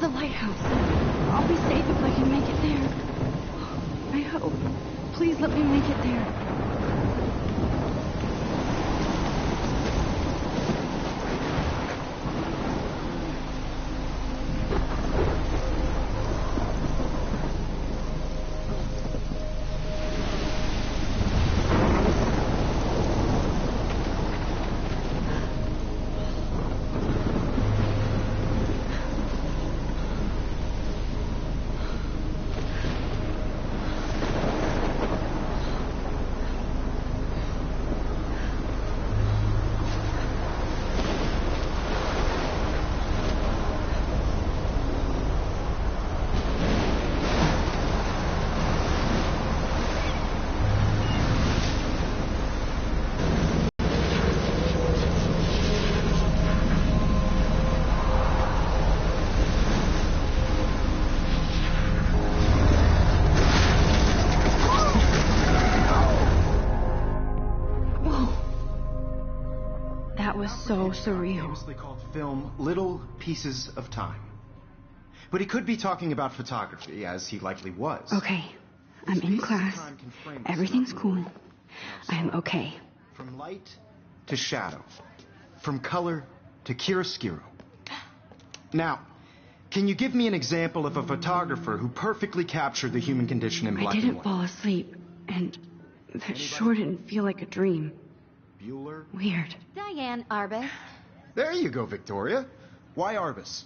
the lighthouse. I'll be safe if I can make it there. I hope. Please let me make it there. That was so surreal. Famously called film Little Pieces of Time. But he could be talking about photography, as he likely was. Okay, I'm in class. Everything's cool. I'm okay. From light to shadow. From color to chiaroscuro. Now, can you give me an example of a photographer who perfectly captured the human condition in black and white? I didn't fall asleep, and that sure didn't feel like a dream. Bueller? Weird. Diane Arbus. There you go, Victoria. Why Arbus?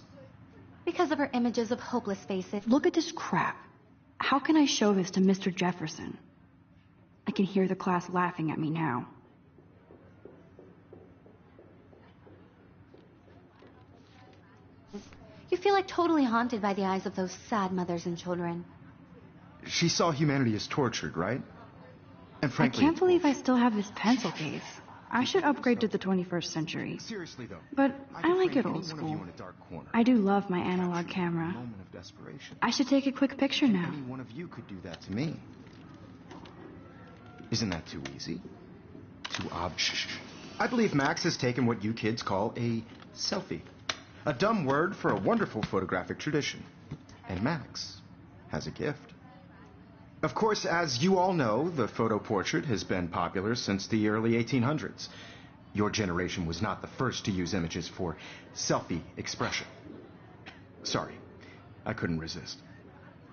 Because of her images of hopeless faces. Look at this crap. How can I show this to Mr. Jefferson? I can hear the class laughing at me now. You feel like totally haunted by the eyes of those sad mothers and children. She saw humanity as tortured, right? And frankly, I can't believe I still have this pencil case. I should upgrade to the 21st century. Seriously, though. But I like it old school. I do love my analog camera. Moment of desperation. I should take a quick picture now. Any one of you could do that to me. Isn't that too easy? Too obvious? I believe Max has taken what you kids call a selfie. A dumb word for a wonderful photographic tradition. And Max has a gift. Of course, as you all know, the photo portrait has been popular since the early 1800s. Your generation was not the first to use images for selfie expression. Sorry, I couldn't resist.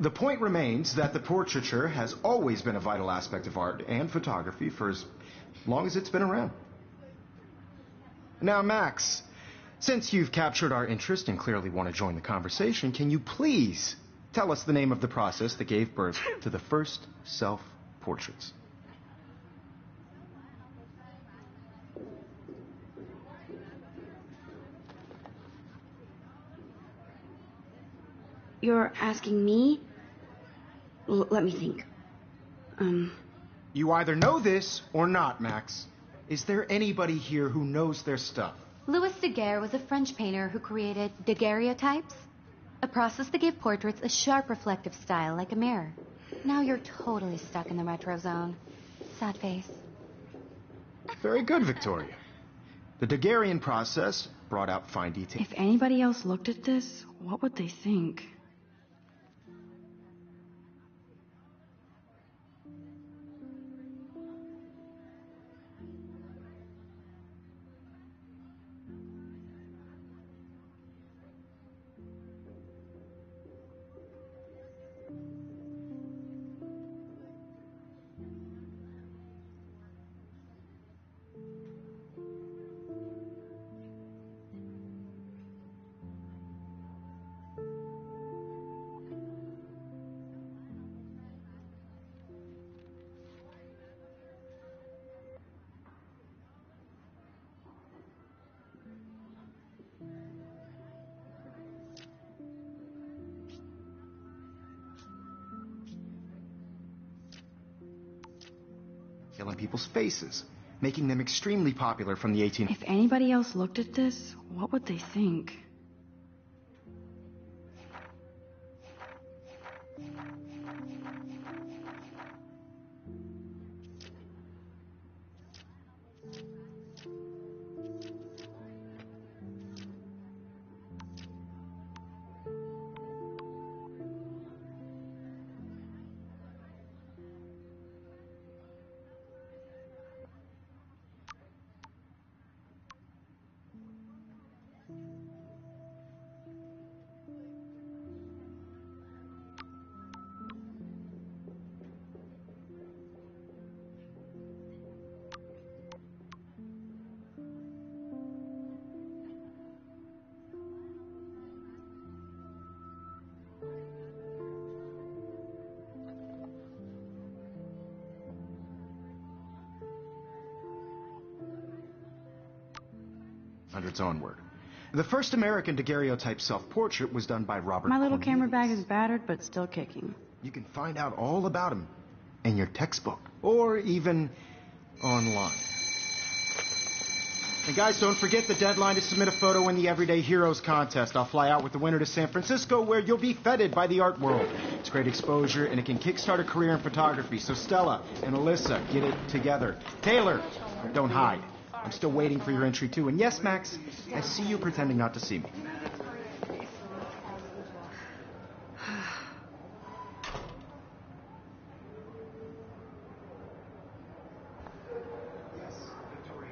The point remains that the portraiture has always been a vital aspect of art and photography for as long as it's been around. Now, Max, since you've captured our interest and clearly want to join the conversation, can you please tell us the name of the process that gave birth to the first self-portraits? You're asking me? Let me think. You either know this or not, Max. Is there anybody here who knows their stuff? Louis Daguerre was a French painter who created daguerreotypes, a process that gave portraits a sharp reflective style like a mirror. Now you're totally stuck in the retro zone. Sad face. Very good, Victoria. The Daguerrean process brought out fine detail. If anybody else looked at this, what would they think? On people's faces, making them extremely popular from the 1800s. If anybody else looked at this, what would they think? under its own word. The first American daguerreotype self-portrait was done by Robert My little Cornelius. camera bag is battered, but still kicking. You can find out all about him in your textbook, or even online. And guys, don't forget the deadline to submit a photo in the Everyday Heroes contest. I'll fly out with the winner to San Francisco, where you'll be feted by the art world. It's great exposure, and it can kickstart a career in photography. So Stella and Alyssa, get it together. Taylor, don't hide. I'm still waiting for your entry, too. And yes, Max, I see you pretending not to see me.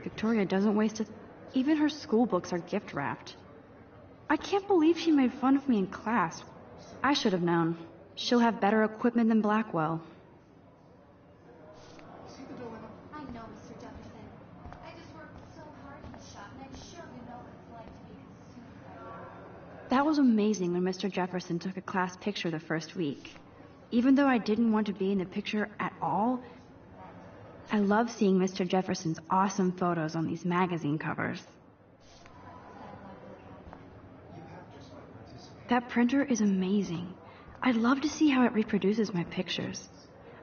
Victoria doesn't waste a... Even her school books are gift wrapped. I can't believe she made fun of me in class. I should have known. She'll have better equipment than Blackwell. I know, Mr. Jefferson. I just worked so hard in the shop, and I'm sure you know what it's like to be consumed by it. That was amazing when Mr. Jefferson took a class picture the first week. Even though I didn't want to be in the picture at all, I love seeing Mr. Jefferson's awesome photos on these magazine covers. That printer is amazing. I'd love to see how it reproduces my pictures.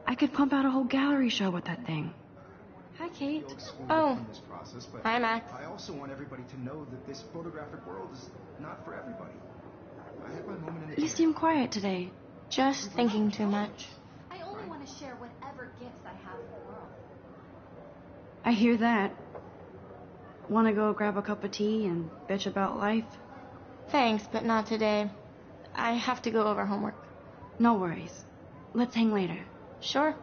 I could pump out a whole gallery show with that thing. Hi, Kate. Oh. Hi, Max. I also want everybody to know that this photographic world is not for everybody. I had my moment in the You seem quiet today. Just thinking too much. I only want to share whatever gifts I have in the world. I hear that. Want to go grab a cup of tea and bitch about life? Thanks, but not today. I have to go over homework. No worries. Let's hang later. Sure.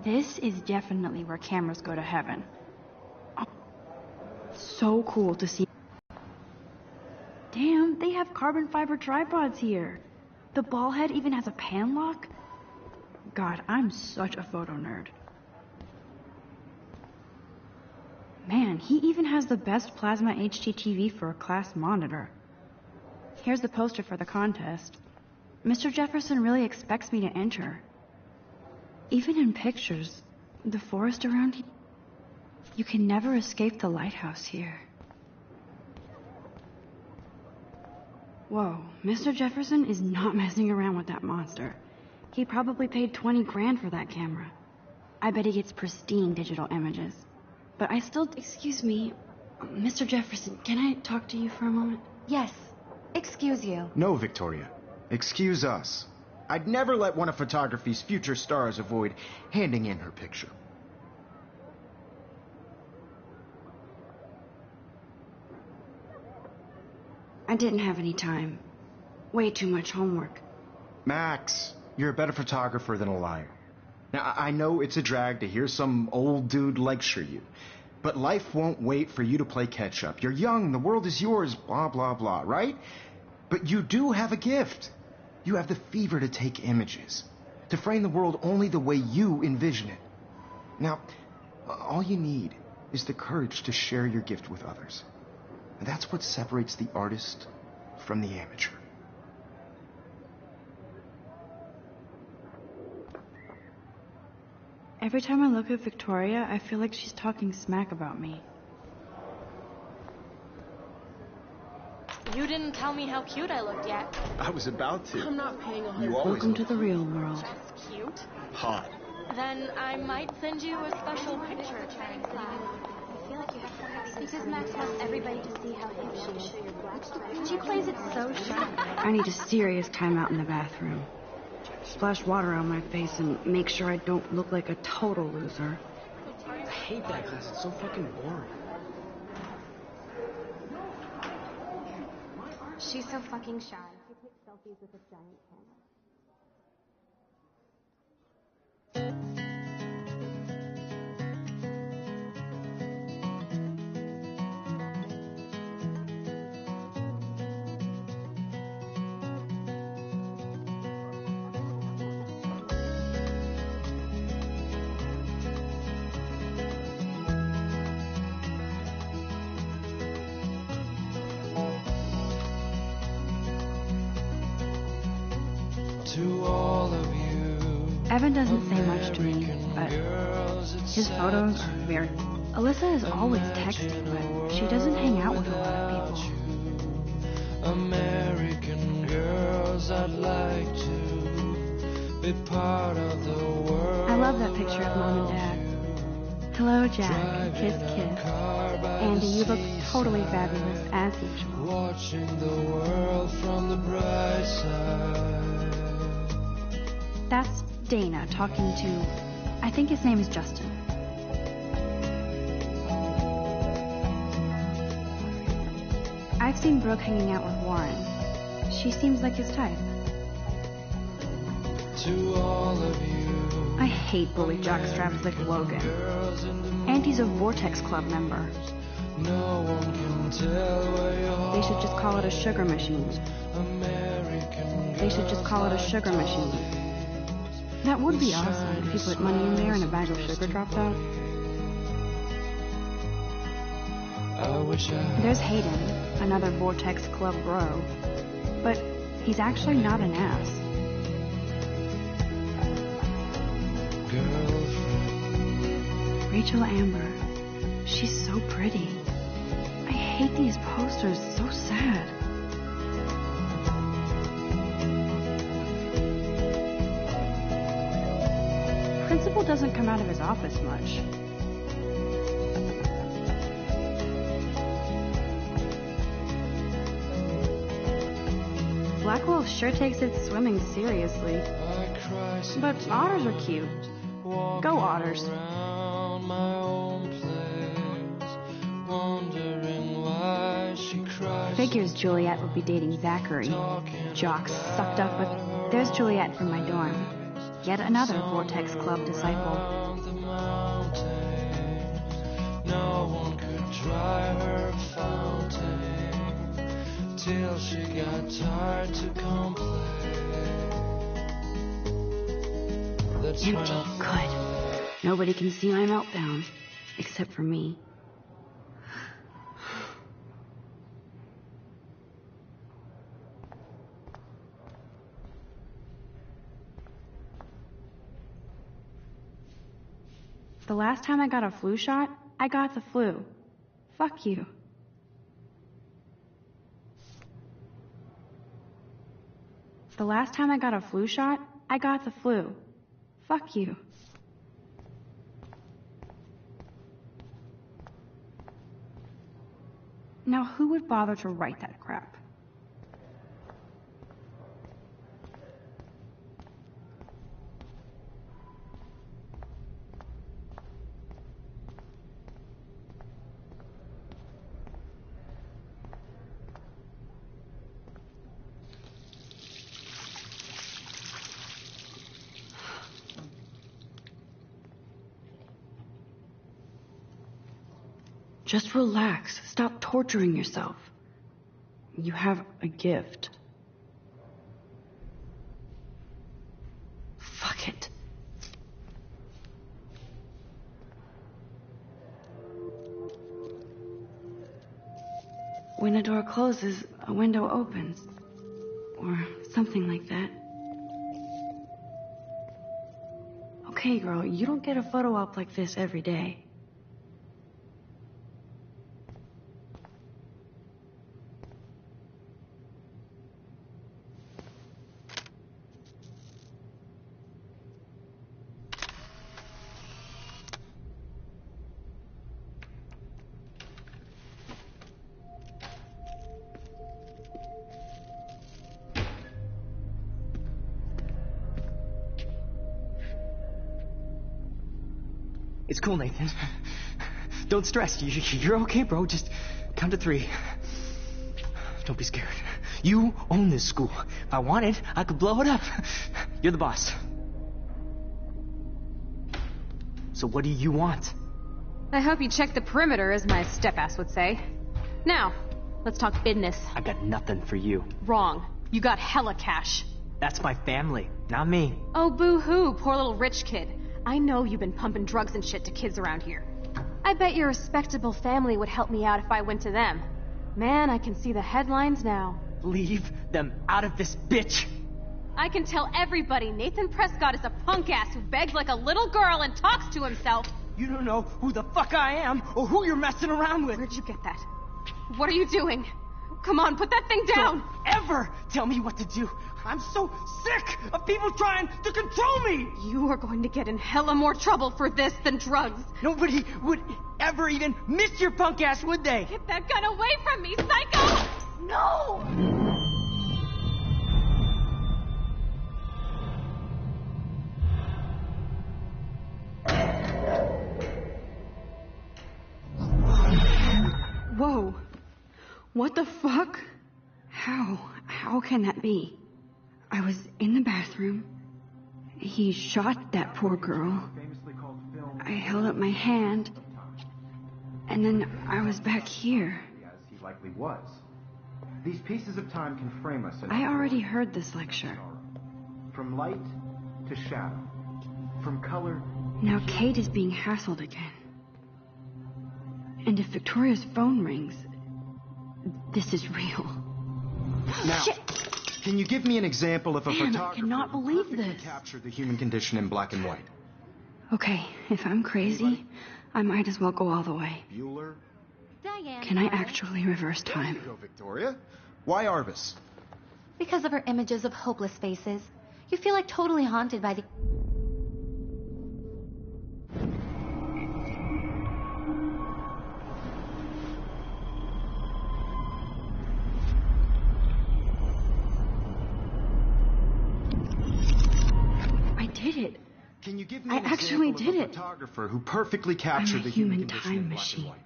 This is definitely where cameras go to heaven. Oh, so cool to see. Damn, they have carbon fiber tripods here. The ball head even has a pan lock. God, I'm such a photo nerd. Man, he even has the best plasma HDTV for a class monitor. Here's the poster for the contest. Mr. Jefferson really expects me to enter. Even in pictures, the forest around here, you can never escape the lighthouse here. Whoa, Mr. Jefferson is not messing around with that monster. He probably paid 20 grand for that camera. I bet he gets pristine digital images. But I still... Excuse me, Mr. Jefferson, can I talk to you for a moment? Yes. Excuse you. No, Victoria. Excuse us. I'd never let one of photography's future stars avoid handing in her picture. I didn't have any time. Way too much homework. Max, you're a better photographer than a liar. Now, I know it's a drag to hear some old dude lecture you, but life won't wait for you to play catch-up. You're young, the world is yours, blah, blah, blah, right? But you do have a gift. You have the fever to take images, to frame the world only the way you envision it. Now, all you need is the courage to share your gift with others. And that's what separates the artist from the amateur. Every time I look at Victoria, I feel like she's talking smack about me. You didn't tell me how cute I looked yet. I was about to. I'm not paying a You whole. always Welcome to the real world. That's cute. hot. Then I might send you a special picture. Because Max wants everybody to see how hip she is. She plays it so sharp. I need a serious timeout in the bathroom. Splash water on my face and make sure I don't look like a total loser. I hate that class. It's so fucking boring. She's so fucking shy. She takes selfies with a giant camera. To all of you, Evan doesn't say much to me, but his photos are very... Alyssa is always texting, but she doesn't hang out with a lot of people. American girls, I'd like to be part of the world. I love that picture of Mom and Dad. Hello, Jack. Kiss, kiss. Andy, you look totally fabulous, as usual. Watching the world from the bright side. That's Dana talking to... I think his name is Justin. I've seen Brooke hanging out with Warren. She seems like his type. To all of you, I hate bully jockstraps like Logan. And he's a Vortex Club member. no one can tell where your They should just call it a sugar machine. American They should just call it a sugar machine. That would be awesome if you put money in there and a bag of sugar dropped out. I wish I There's Hayden, another Vortex Club bro. But he's actually not an ass. girlfriend. Rachel Amber. She's so pretty. I hate these posters. So sad. Principal doesn't come out of his office much. Blackwell sure takes its swimming seriously. I cry But otters are cute. Go Otters. around my own place, wondering why she cries. Figures Juliet would be dating Zachary. Jocks sucked up with... There's Juliet from my dorm. Yet another Vortex Club disciple. On the mountain, no one could dry her fountain till she got tired to complain. That's when Empty. I Good. Nobody can see my meltdown. Except for me. The last time I got a flu shot, I got the flu. Fuck you. The last time I got a flu shot, I got the flu. Fuck you. Now who would bother to write that crap? Just relax. Stop torturing yourself. You have a gift. Fuck it. When a door closes, a window opens. Or something like that. Okay, girl, you don't get a photo op like this every day. It's cool, Nathan. Don't stress. You're okay, bro. Just count to 3. Don't be scared. You own this school. If I wanted, I could blow it up. You're the boss. So what do you want? I hope you check the perimeter, as my step-ass would say. Now, let's talk business. I got nothing for you. Wrong. You got hella cash. That's my family, not me. Oh, boo-hoo, poor little rich kid. I know you've been pumping drugs and shit to kids around here. I bet your respectable family would help me out if I went to them. Man, I can see the headlines now. Leave them out of this, bitch. I can tell everybody Nathan Prescott is a punk ass who begs like a little girl and talks to himself. You don't know who the fuck I am or who you're messing around with. Where'd you get that? What are you doing? Come on, put that thing down! Don't ever tell me what to do. I'm so sick of people trying to control me! You are going to get in hella more trouble for this than drugs. Nobody would ever even miss your punk ass, would they? Get that gun away from me, psycho! No! Whoa. What the fuck? How can that be? I was in the bathroom. He shot that poor girl. I held up my hand. And then I was back here. As he likely was. These pieces of time can frame us in I already heard this lecture. from light to shadow, from color. Now Kate is being hassled again. And if Victoria's phone rings, this is real. Now, Shit! can you give me an example of a Man, I photographer cannot who believe perfectly this. captured the human condition in black and white? Okay, if I'm crazy, I might as well go all the way. Bueller? Diane. Can I actually reverse There you time? go, Victoria. Why Arvis? Because of her images of hopeless faces, you feel like totally haunted by the... I did it. Can you give me I an actually example did of a it. photographer who perfectly captured a the human human condition time in black machine. and white?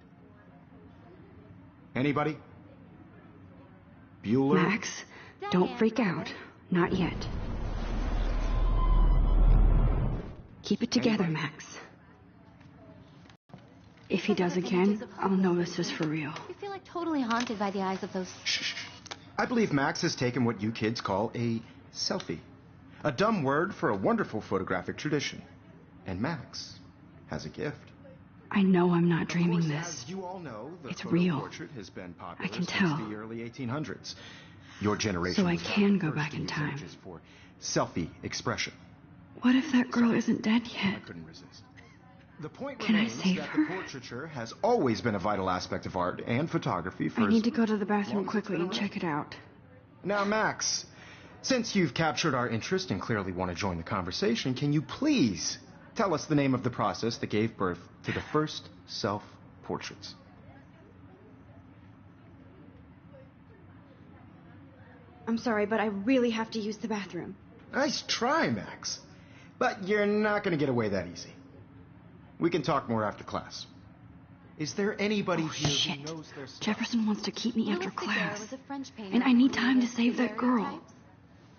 Anybody? Bueller? Max, don't freak out. Not yet. Keep it together, Max. If he does again, I'll know this is for real. You feel like totally haunted by the eyes of those... Shh. I believe Max has taken what you kids call a selfie. A dumb word for a wonderful photographic tradition. And Max has a gift. I know I'm not Of dreaming course, this. as you all know, the It's photo real. portrait has been popular I can since tell. the early 1800s. Your generation So I was not can the go first back to in use time. images for selfie expression. What if that girl isn't dead I yet? couldn't resist. The point Can I remains save that her? the portraiture has always been a vital aspect of art and photography for I as need to go to the long bathroom as it's quickly been and around. check it out. Now, Max, since you've captured our interest and clearly want to join the conversation, can you please tell us the name of the process that gave birth to the first self-portraits? I'm sorry, but I really have to use the bathroom. Nice try, Max. But you're not going to get away that easy. We can talk more after class. Is there anybody Oh, here shit. who knows their stuff? Jefferson wants to keep me after Louis Daguerre class. was a French painter And I who need time to created save that girl. daguerreotypes,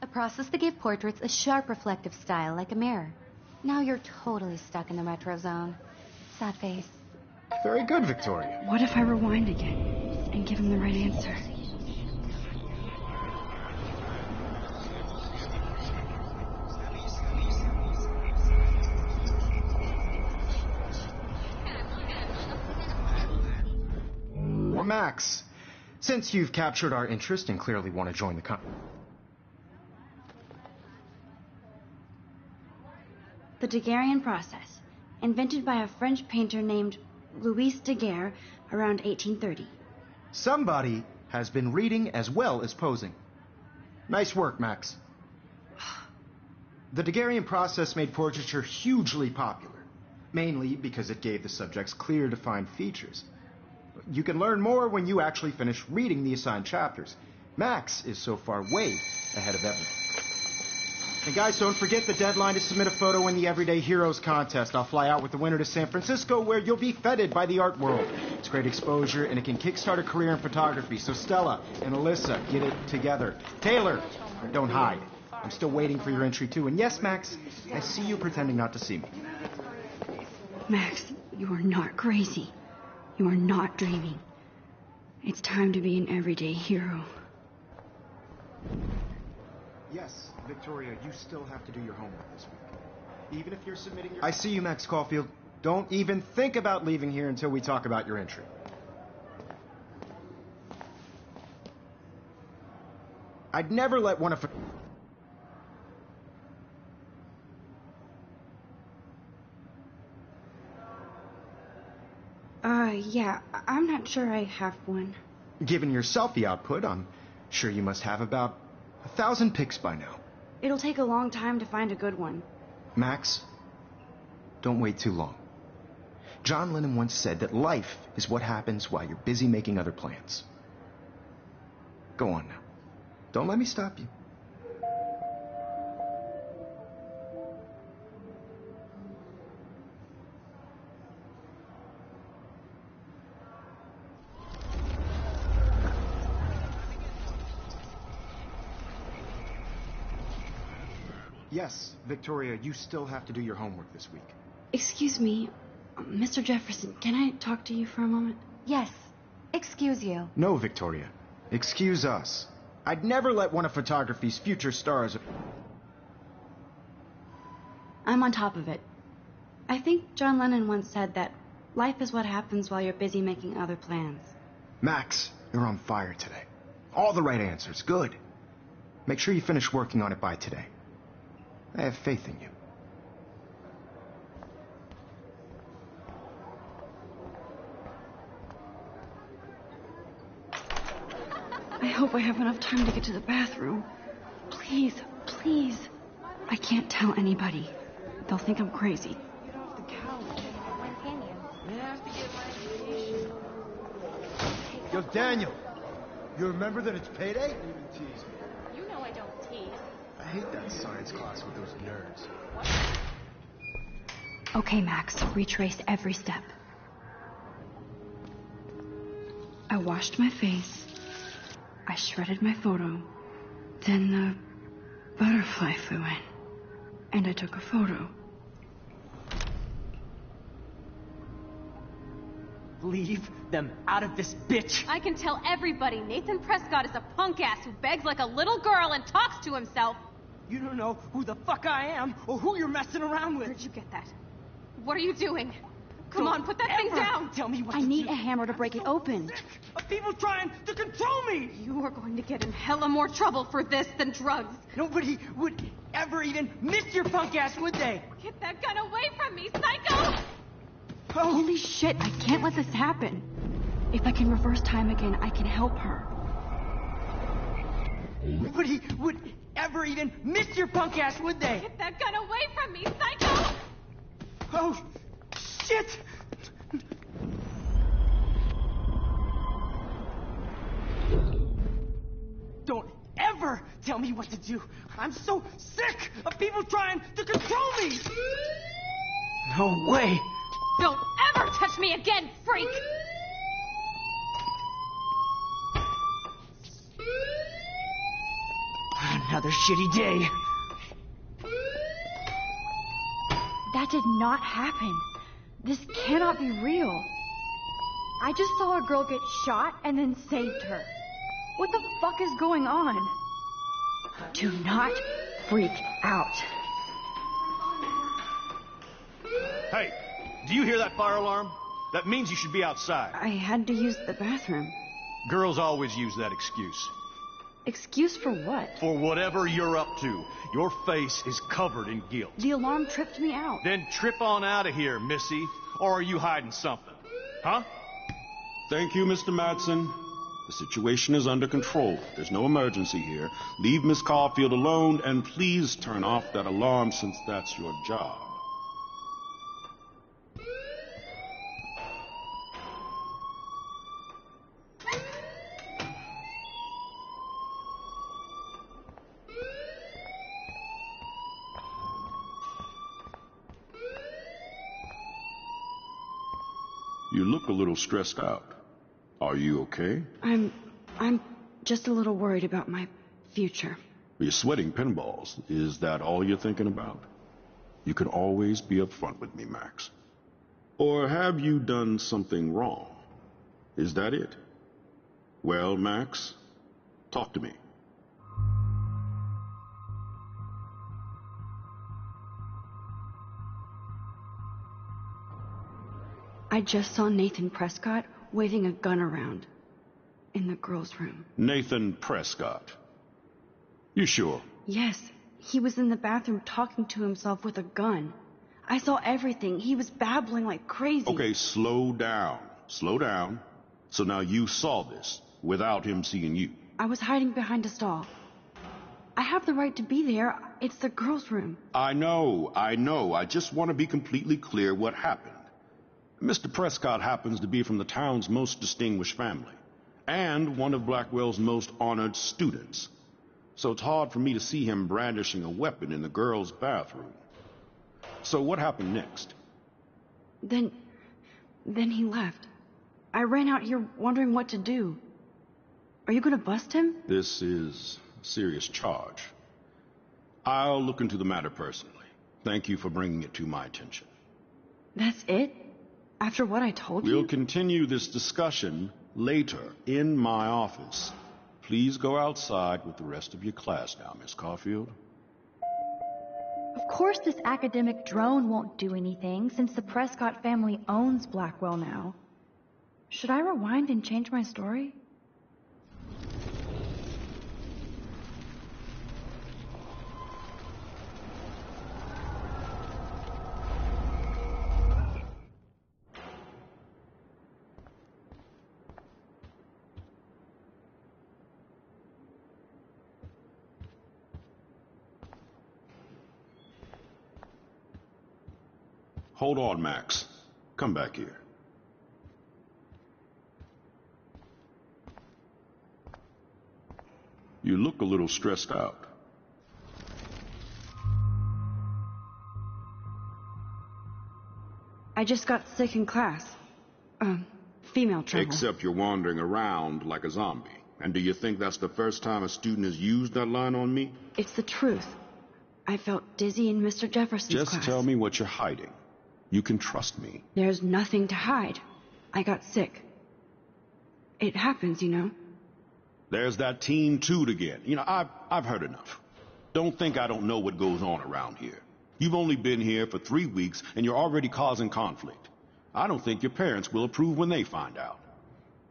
a process that gave portraits a sharp reflective style like a mirror. Now you're totally stuck in the retro zone. Sad face. Very good, Victoria. What if I rewind again and give him the right answer? Well, Max, since you've captured our interest and clearly want to join the The Daguerrean process, invented by a French painter named Louis Daguerre around 1830. Somebody has been reading as well as posing. Nice work, Max. The Daguerrean process made portraiture hugely popular, mainly because it gave the subjects clear, defined features. You can learn more when you actually finish reading the assigned chapters. Max is so far way ahead of everyone. And guys, don't forget the deadline to submit a photo in the Everyday Heroes contest. I'll fly out with the winner to San Francisco, where you'll be feted by the art world. It's great exposure, and it can kickstart a career in photography. So Stella and Alyssa, get it together. Taylor, don't hide. I'm still waiting for your entry, too. And yes, Max, I see you pretending not to see me. Max, you are not crazy. You are not dreaming. It's time to be an everyday hero. Yes, Victoria, you still have to do your homework this week. Even if you're submitting your... I see you, Max Caulfield. Don't even think about leaving here until we talk about your entry. I'd never let one of... Yeah, I'm not sure I have one. Given your selfie output, I'm sure you must have about 1,000 pics by now. It'll take a long time to find a good one. Max, don't wait too long. John Lennon once said that life is what happens while you're busy making other plans. Go on now. Don't let me stop you. Yes, Victoria, you still have to do your homework this week. Excuse me, Mr. Jefferson, can I talk to you for a moment? Yes. Excuse you. No, Victoria. Excuse us. I'd never let one of photography's future stars... I'm on top of it. I think John Lennon once said that life is what happens while you're busy making other plans. Max, you're on fire today. All the right answers. Good. Make sure you finish working on it by today. I have faith in you. I hope I have enough time to get to the bathroom. Please, please. I can't tell anybody. They'll think I'm crazy. Get off the couch. When can you? I have to get my education. Yo, Daniel, you remember that it's payday? You know I don't tease. I hate that science class with those nerds. Okay, Max, retrace every step. I washed my face. I shredded my photo. Then the butterfly flew in. And I took a photo. Leave them out of this bitch. I can tell everybody Nathan Prescott is a punk ass who begs like a little girl and talks to himself. You don't know who the fuck I am or who you're messing around with. Where'd you get that? What are you doing? Come Don't on, put that thing ever down! Tell me what I to need do. a hammer to break it open. Sick of people trying to control me. You are going to get in hella more trouble for this than drugs. Nobody would ever even miss your punk ass, would they? Get that gun away from me, psycho! Oh, Holy shit, I can't let this happen. If I can reverse time again, I can help her. nobody would ever even miss your punk ass, would they? Get that gun away from me, psycho! Oh, shit! Don't ever tell me what to do. I'm so sick of people trying to control me. No way. Don't ever touch me again, freak! Another shitty day. That did not happen. This cannot be real. I just saw a girl get shot and then saved her. What the fuck is going on? Do not freak out. Hey, do you hear that fire alarm? That means you should be outside. I had to use the bathroom. Girls always use that excuse. Excuse for what? For whatever you're up to, your face is covered in guilt. The alarm tripped me out. Then trip on out of here, Missy. Or are you hiding something? Huh? Thank you, Mr. Madsen. The situation is under control. There's no emergency here. Leave Miss Caulfield alone, and please turn off that alarm since that's your job. You look a little stressed out. Are you okay? I'm just a little worried about my future. You're sweating pinballs. Is that all you're thinking about? You can always be upfront with me, Max. Or have you done something wrong? Is that it? Well, Max, talk to me. I just saw Nathan Prescott waving a gun around in the girls' room. Nathan Prescott. You sure? Yes, he was in the bathroom talking to himself with a gun. I saw everything. He was babbling like crazy. Okay, slow down. Slow down. So now you saw this without him seeing you. I was hiding behind a stall. I have the right to be there. It's the girls' room. I know. I just want to be completely clear what happened. Mr. Prescott happens to be from the town's most distinguished family, and one of Blackwell's most honored students. So it's hard for me to see him brandishing a weapon in the girls' bathroom. So what happened next? Then he left. I ran out here wondering what to do. Are you gonna bust him? This is a serious charge. I'll look into the matter personally. Thank you for bringing it to my attention. That's it? After what I told you? We'll continue this discussion later in my office. Please go outside with the rest of your class now, Miss Caulfield. Of course this academic drone won't do anything, since the Prescott family owns Blackwell now. Should I rewind and change my story? Hold on, Max. Come back here. You look a little stressed out. I just got sick in class. Female trouble. Except you're wandering around like a zombie. And do you think that's the first time a student has used that line on me? It's the truth. I felt dizzy in Mr. Jefferson's class. Just tell me what you're hiding. You can trust me. There's nothing to hide. I got sick. It happens, you know. There's that teen toot again. You know, I've heard enough. Don't think I don't know what goes on around here. You've only been here for 3 weeks, and you're already causing conflict. I don't think your parents will approve when they find out.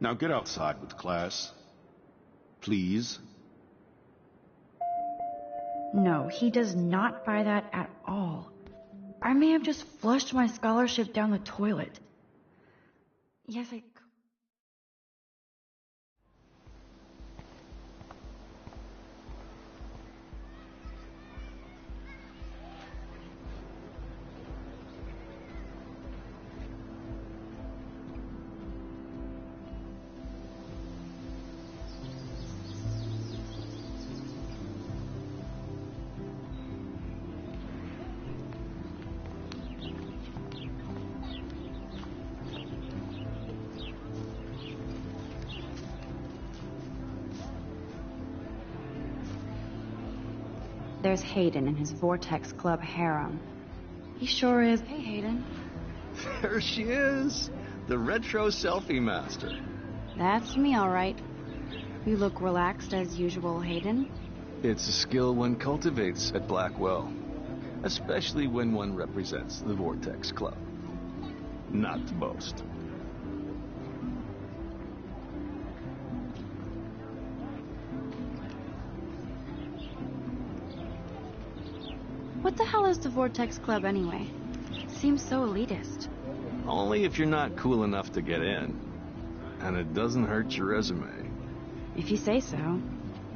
Now get outside with the class. Please. No, he does not buy that at all. I may have just flushed my scholarship down the toilet. Yes, I... There's Hayden and his Vortex Club harem. He sure is. Hey, Hayden. There she is, the retro selfie master. That's me, all right. You look relaxed as usual, Hayden. It's a skill one cultivates at Blackwell, especially when one represents the Vortex Club. Not to boast. What the hell is the Vortex Club anyway? It seems so elitist. Only if you're not cool enough to get in. And it doesn't hurt your resume. If you say so.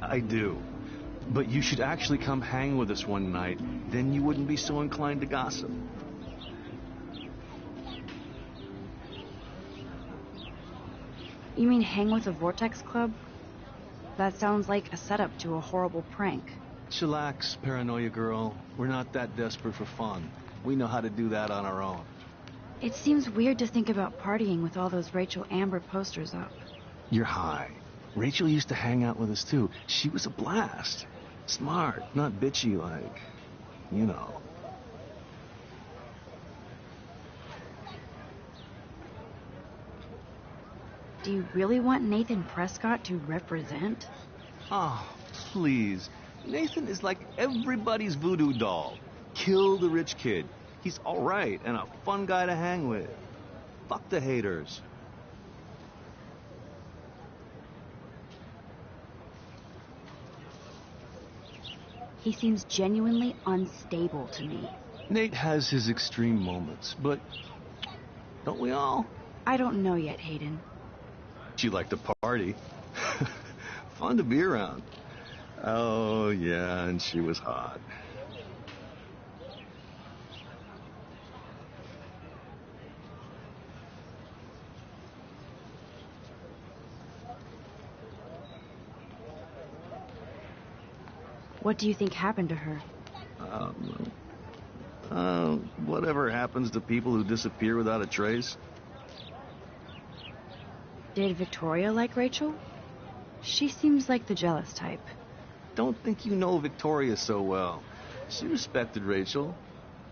I do. But you should actually come hang with us one night, then you wouldn't be so inclined to gossip. You mean hang with the Vortex Club? That sounds like a setup to a horrible prank. Chillax, paranoia girl. We're not that desperate for fun. We know how to do that on our own. It seems weird to think about partying with all those Rachel Amber posters up. You're high. Rachel used to hang out with us too. She was a blast. Smart, not bitchy like, you know. Do you really want Nathan Prescott to represent? Oh, please. Nathan is like everybody's voodoo doll. Kill the rich kid. He's all right and a fun guy to hang with. Fuck the haters. He seems genuinely unstable to me. Nate has his extreme moments, but don't we all? I don't know yet, Hayden. She liked to party. Fun to be around. Oh, yeah, and she was hot. What do you think happened to her? Whatever happens to people who disappear without a trace. Did Victoria like Rachel? She seems like the jealous type. Don't think you know Victoria so well. She respected Rachel,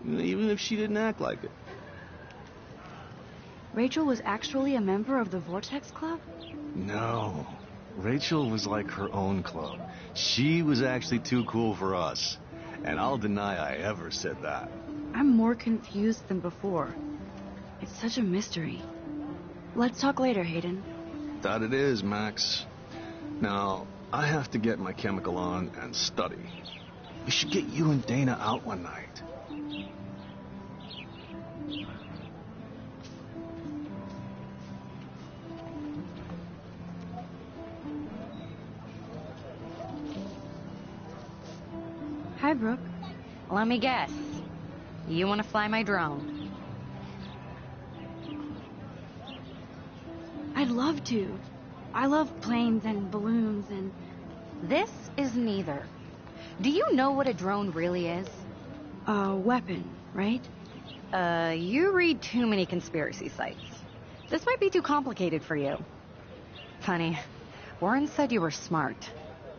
even if she didn't act like it. Rachel was actually a member of the Vortex Club? No. Rachel was like her own club. She was actually too cool for us. And I'll deny I ever said that. I'm more confused than before. It's such a mystery. Let's talk later, Hayden. That it is, Max. Now, I have to get my chemical on and study. We should get you and Dana out one night. Hi, Brooke. Let me guess. You want to fly my drone? I'd love to. I love planes and balloons and... This is neither. Do you know what a drone really is? A weapon, right? You read too many conspiracy sites. This might be too complicated for you. Funny, Warren said you were smart.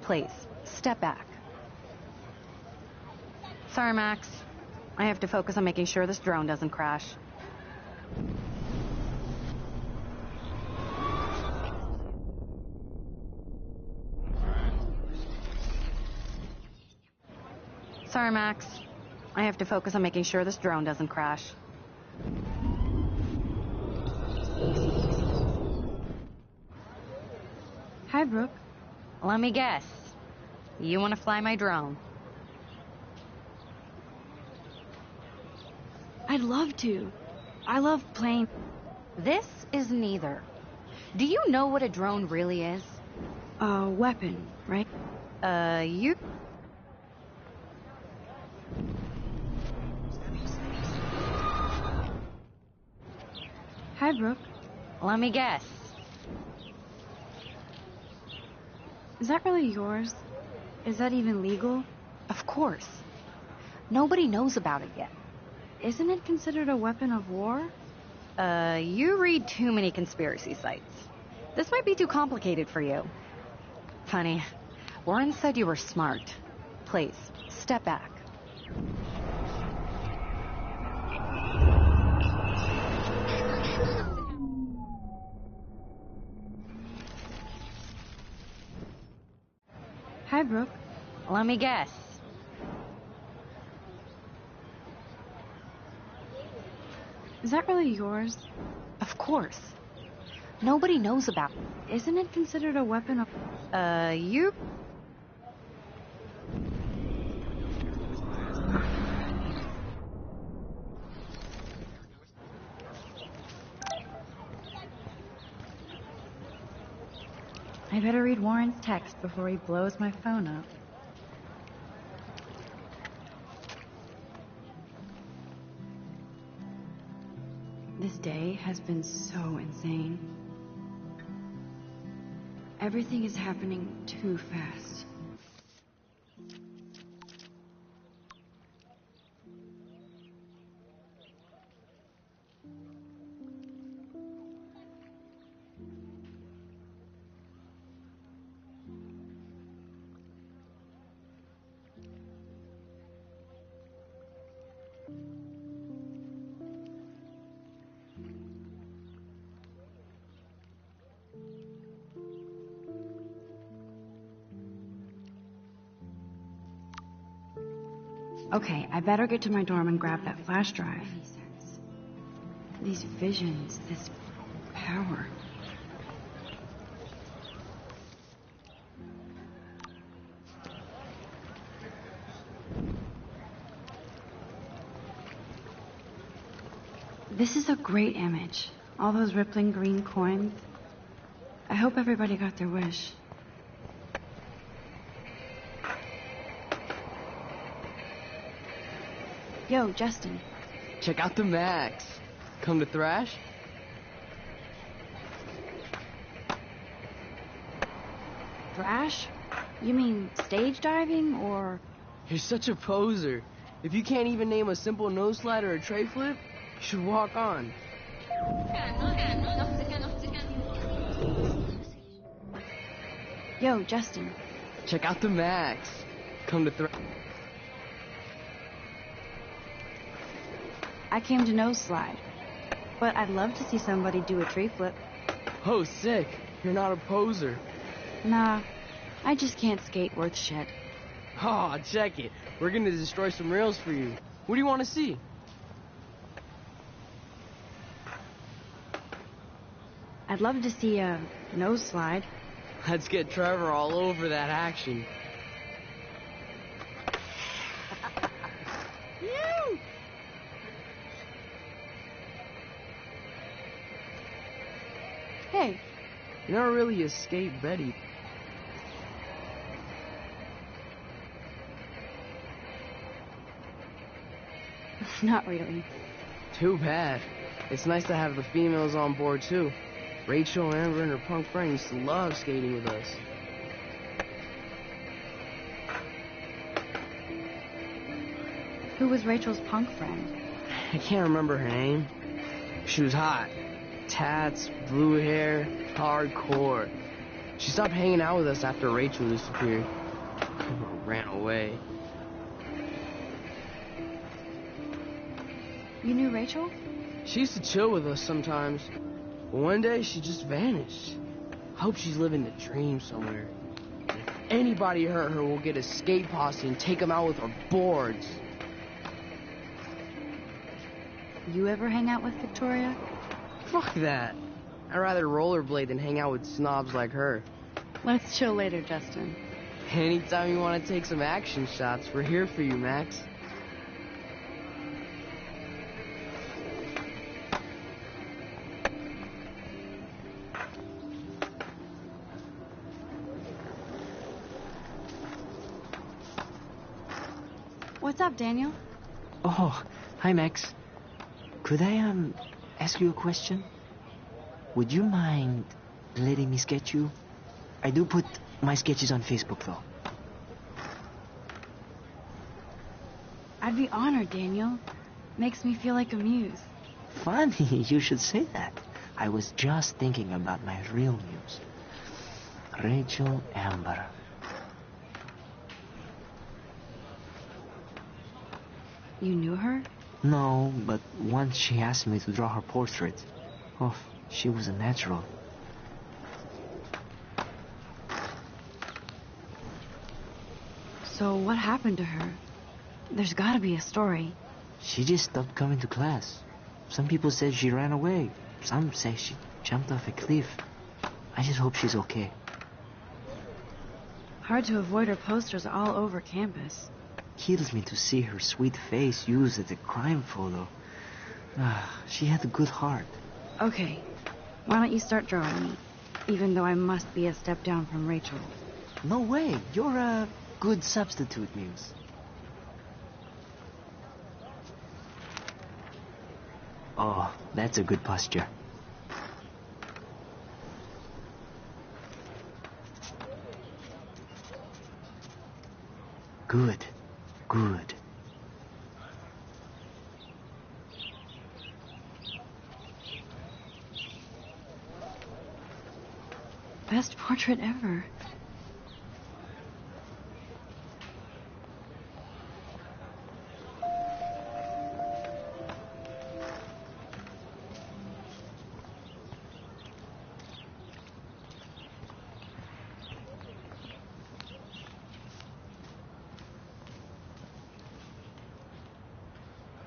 Please, step back. Sorry, Max. I have to focus on making sure this drone doesn't crash. Sorry, Max. I have to focus on making sure this drone doesn't crash. Hi, Brooke. Let me guess. You want to fly my drone? I'd love to. I love planes. This is neither. Do you know what a drone really is? A weapon, right? You... Hi, Brooke. Let me guess. Is that really yours? Is that even legal? Of course. Nobody knows about it yet. Isn't it considered a weapon of war? You read too many conspiracy sites. This might be too complicated for you. Funny, Warren said you were smart. Please, step back. Hi, Brooke. Let me guess. Is that really yours? Of course. Nobody knows about it. Isn't it considered a weapon of... you... I better read Warren's text before he blows my phone up. This day has been so insane. Everything is happening too fast. Okay, I better get to my dorm and grab that flash drive. These visions, this power. This is a great image. All those rippling green coins. I hope everybody got their wish. Yo, Justin. Check out the Max. Come to thrash? Thrash? You mean stage diving, or...? You're such a poser. If you can't even name a simple nose slide or a tray flip, you should walk on. Yo, Justin. Check out the Max. Come to thrash. I came to nose slide, but I'd love to see somebody do a tree flip. Oh, sick. You're not a poser. Nah, I just can't skate worth shit. Aw, check it. We're gonna destroy some rails for you. What do you want to see? I'd love to see a nose slide. Let's get Trevor all over that action. Hey. You're not really a skate Betty. Not really. Too bad. It's nice to have the females on board, too. Rachel, Amber, and her punk friend used to love skating with us. Who was Rachel's punk friend? I can't remember her name. She was hot. Tats, blue hair, hardcore. She stopped hanging out with us after Rachel disappeared. Ran away. You knew Rachel? She used to chill with us sometimes. But one day, she just vanished. I hope she's living the dream somewhere. If anybody hurt her, we'll get a skate posse and take them out with our boards. You ever hang out with Victoria? Fuck that. I'd rather rollerblade than hang out with snobs like her. Let's chill later, Justin. Anytime you want to take some action shots, we're here for you, Max. What's up, Daniel? Oh, hi, Max. Could I, ask you a question? Would you mind letting me sketch you? I do put my sketches on Facebook, though. I'd be honored, Daniel. Makes me feel like a muse. Funny, you should say that. I was just thinking about my real muse. Rachel Amber. You knew her? No, but once she asked me to draw her portrait. Oh, she was a natural. So what happened to her? There's gotta be a story. She just stopped coming to class. Some people said she ran away. Some say she jumped off a cliff. I just hope she's okay. Hard to avoid her posters all over campus. Kills me to see her sweet face used as a crime photo. She had a good heart. Okay, why don't you start drawing me? Even though I must be a step down from Rachel. No way, you're a good substitute, Muse. Oh, that's a good posture. Good. Good. Best portrait ever.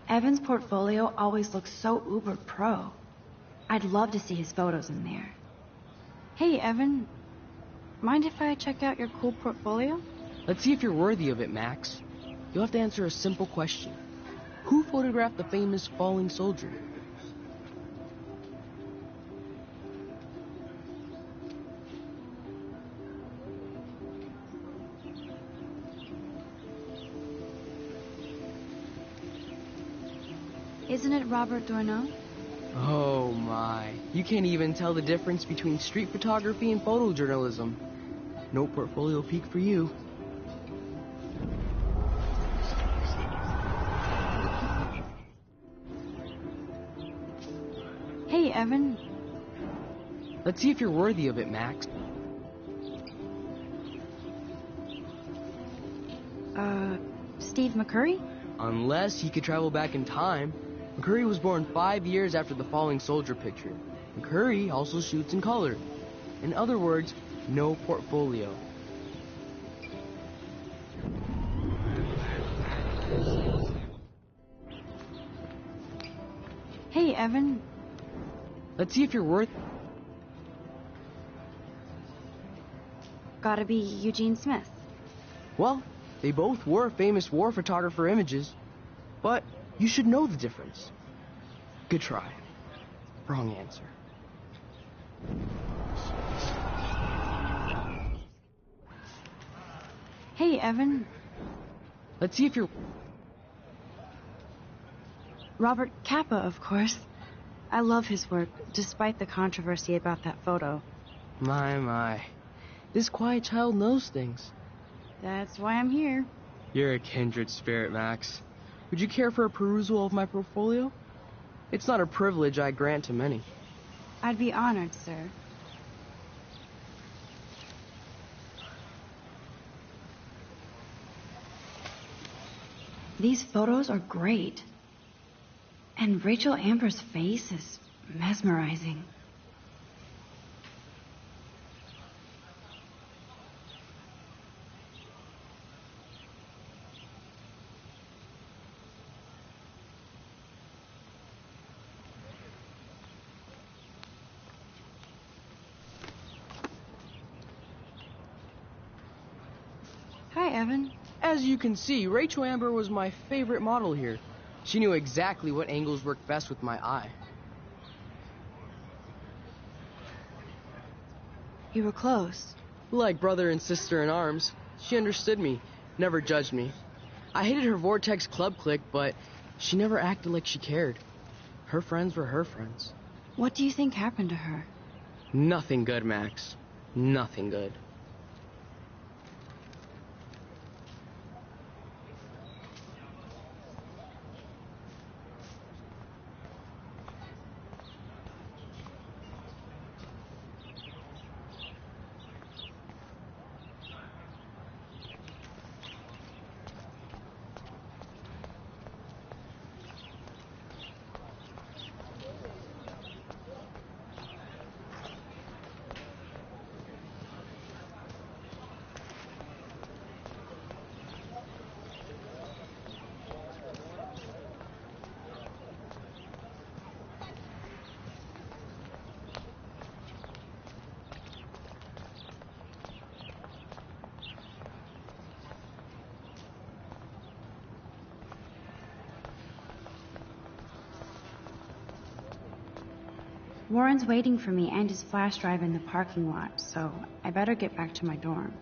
Evan's portfolio always looks so uber pro. I'd love to see his photos in there. Hey, Evan. Mind if I check out your cool portfolio? Let's see if you're worthy of it, Max. You'll have to answer a simple question. Who photographed the famous falling soldier? Isn't it Robert Doisneau? Oh my. You can't even tell the difference between street photography and photojournalism. No portfolio peak for you. Hey, Evan. Let's see if you're worthy of it, Max. Steve McCurry? Unless he could travel back in time. McCurry was born 5 years after the falling soldier picture. McCurry also shoots in color. In other words, no portfolio. Hey, Evan. Let's see if you're worth... Gotta be Eugene Smith. Well, they both were famous war photographer images, but you should know the difference. Good try. Wrong answer. Hey, Evan. Let's see if you're... Robert Capa, of course. I love his work, despite the controversy about that photo. My. This quiet child knows things. That's why I'm here. You're a kindred spirit, Max. Would you care for a perusal of my portfolio? It's not a privilege I grant to many. I'd be honored, sir. These photos are great. And Rachel Amber's face is mesmerizing. Hi, Evan. As you can see, Rachel Amber was my favorite model here. She knew exactly what angles worked best with my eye. You were close. Like brother and sister in arms. She understood me, never judged me. I hated her Vortex Club clique, but she never acted like she cared. Her friends were her friends. What do you think happened to her? Nothing good, Max. Nothing good. Warren's waiting for me and his flash drive in the parking lot, so I better get back to my dorm.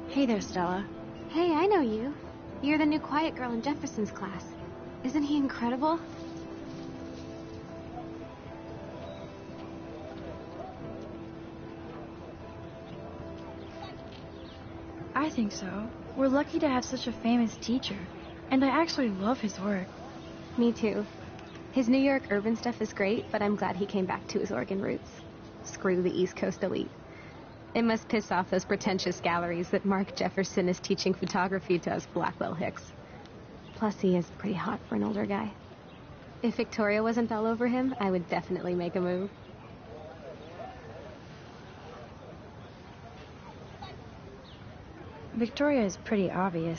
Hey there, Stella. Hey, I know you. You're the new quiet girl in Jefferson's class. Isn't he incredible? I think so. We're lucky to have such a famous teacher, and I actually love his work. Me too. His New York urban stuff is great, but I'm glad he came back to his Oregon roots. Screw the East Coast elite. It must piss off those pretentious galleries that Mark Jefferson is teaching photography to us Blackwell Hicks. Plus, he is pretty hot for an older guy. If Victoria wasn't all over him, I would definitely make a move. Victoria is pretty obvious.